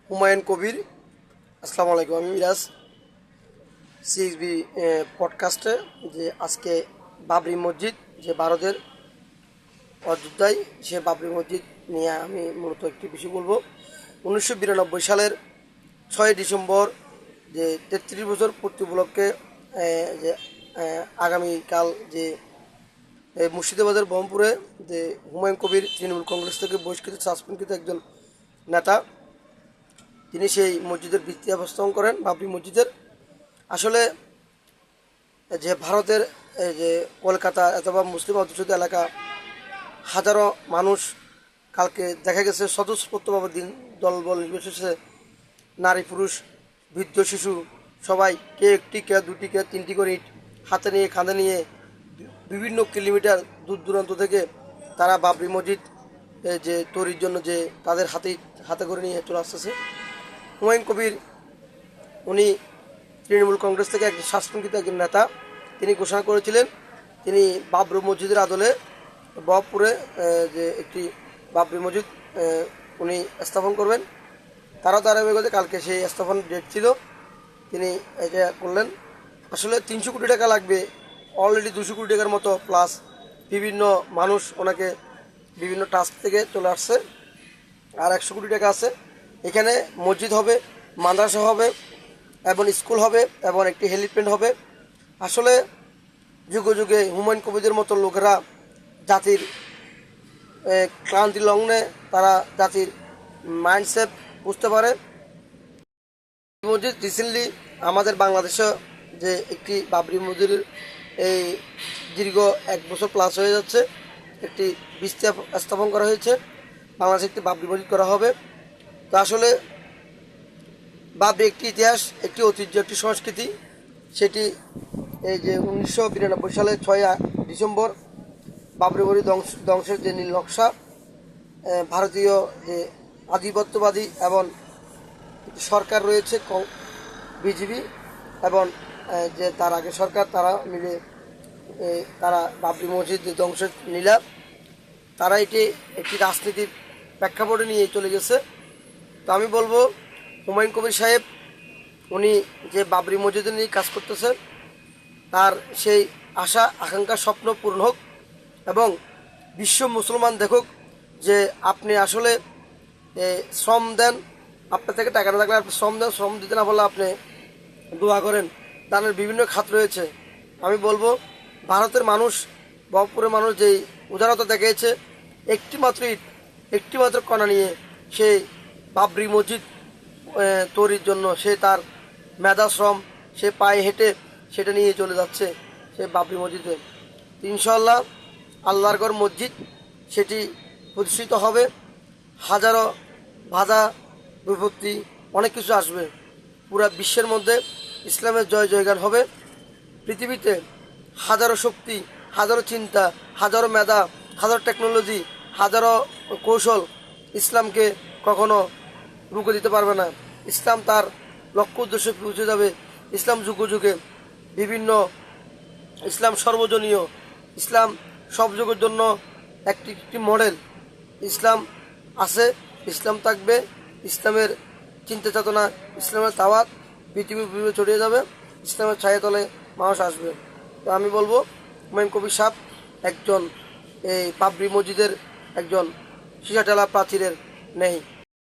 হুমায়ুন কবির। আসসালামু আলাইকুম। আমি মিরাজ সিএক্সবি পডকাস্টে যে আজকে বাবরি মসজিদ, যে ভারতের অযোধ্যায় সে বাবরি মসজিদ নিয়ে আমি মূলত একটি বিষয় বলবো। 1992 সালের 6 ডিসেম্বর যে 33 বছর পূর্তি উপলক্ষে যে আগামীকাল যে মুর্শিদাবাদের বহরমপুরে যে হুমায়ুন কবির তৃণমূল কংগ্রেস থেকে বহিষ্কৃত সাসপেন্ডকৃত একজন নেতা, তিনি সেই মসজিদের ভিত্তি স্থাপন করেন, বাবরি মসজিদের। আসলে যে ভারতের যে কলকাতা অথবা মুসলিম অধ্যুষিত এলাকা, হাজারো মানুষ কালকে দেখা গেছে স্বতঃস্ফূর্তভাবে দিন দলবল নির্বিশেষে নারী পুরুষ বৃদ্ধ শিশু সবাই কে একটি কে দুটি কে তিনটি করে ইট হাতে নিয়ে কাঁধে নিয়ে বিভিন্ন কিলোমিটার দূর দূরান্ত থেকে তারা বাবরি মসজিদ যে তৈরির জন্য যে তাদের হাতে করে নিয়ে চলে আসতেছে। হুমায়ুন কবির উনি তৃণমূল কংগ্রেস থেকে একজন শাসনকৃত একজন নেতা। তিনি ঘোষণা করেছিলেন তিনি বাবরি মসজিদের আদলে বহরমপুরে যে একটি বাবরি মসজিদ উনি স্থাপন করবেন। তারা ধারাবাহিকতায় কালকে সেই স্থাপন ডেট ছিল, তিনি এটা করলেন। আসলে 300 কোটি টাকা লাগবে, অলরেডি 200 কোটি টাকার মতো প্লাস বিভিন্ন মানুষ ওনাকে বিভিন্ন টাস্ক থেকে চলে আসছে, আর 100 কোটি টাকা আছে। এখানে মসজিদ হবে, মাদ্রাসা হবে এবং স্কুল হবে এবং একটি হেলিপ্যাড হবে। আসলে যুগে যুগে হুমায়ুন কবিরদের মতো লোকেরা জাতির ক্লান্তি লগ্নে তারা জাতির মাইন্ডসেট বুঝতে পারে। মসজিদ রিসেন্টলি আমাদের বাংলাদেশে যে একটি বাবরি মসজিদের এই দীর্ঘ 1 বছর প্লাস হয়ে যাচ্ছে, একটি ভিত্তি স্থাপন করা হয়েছে, বাংলাদেশে একটি বাবরি মসজিদ করা হবে। তো আসলে বাবরি একটি ইতিহাস, একটি ঐতিহ্য, একটি সংস্কৃতি। সেটি এই যে 1992 সালের 6 ডিসেম্বর বাবরি মসজিদ ধ্বংসের যে নীল নকশা, ভারতীয় যে আধিপত্যবাদী এবং সরকার রয়েছে বিজেপি এবং যে তার আগে সরকার, তারা মিলে তারা বাবরি মসজিদ ধ্বংসের নীলা, তারা এটি একটি রাজনীতির প্রেক্ষাপটে নিয়ে চলে গেছে। তো আমি বলবো হুমায়ুন কবির সাহেব উনি যে বাবরি মসজিদ নিয়ে কাজ করতেছেন, তার সেই আশা আকাঙ্ক্ষা স্বপ্ন পূরণ হোক এবং বিশ্ব মুসলমান দেখুক যে আপনি আসলে শ্রম দেন, আপনার থেকে টাকা না থাকলে আপনি শ্রম দেন, শ্রম দিতে না বললে আপনি দোয়া করেন, দানের বিভিন্ন খাত রয়েছে। আমি বলবো ভারতের মানুষ, বহরমপুরের মানুষ যেই উদারতা দেখিয়েছে, একটিমাত্র ইট, একটিমাত্র কণা নিয়ে সে বাবরি মসজিদ তৈরির জন্য সে তার মেধা শ্রম, সে পায়ে হেঁটে সেটা নিয়ে চলে যাচ্ছে সে বাবরি মসজিদে। ইনশাআল্লাহ আল্লাহর ঘর মসজিদ সেটি প্রতিষ্ঠিত হবে, হাজারো বাধা বিপত্তি অনেক কিছু আসবে, পুরা বিশ্বের মধ্যে ইসলামের জয় জয়গান হবে। পৃথিবীতে হাজারো শক্তি, হাজারো চিন্তা, হাজারো মেধা, হাজারো টেকনোলজি, হাজারো কৌশল ইসলামকে কখনো রুখে দিতে পারবে না। ইসলাম তার লক্ষ্য উদ্দেশ্যে পৌঁছে যাবে। ইসলাম যুগে যুগে বিভিন্ন, ইসলাম সর্বজনীয়, ইসলাম সব যুগের জন্য একটি একটি মডেল। ইসলাম আছে, ইসলাম থাকবে, ইসলামের চিন্তা চেতনা, ইসলামের দাওয়াত পৃথিবী ছড়িয়ে যাবে, ইসলামের ছায়া তলে মানুষ আসবে। তো আমি বলবো হুমায়ুন কবির সাহেব একজন এই বাবরি মসজিদের একজন সীসাটেলা প্রাচীরের নেই।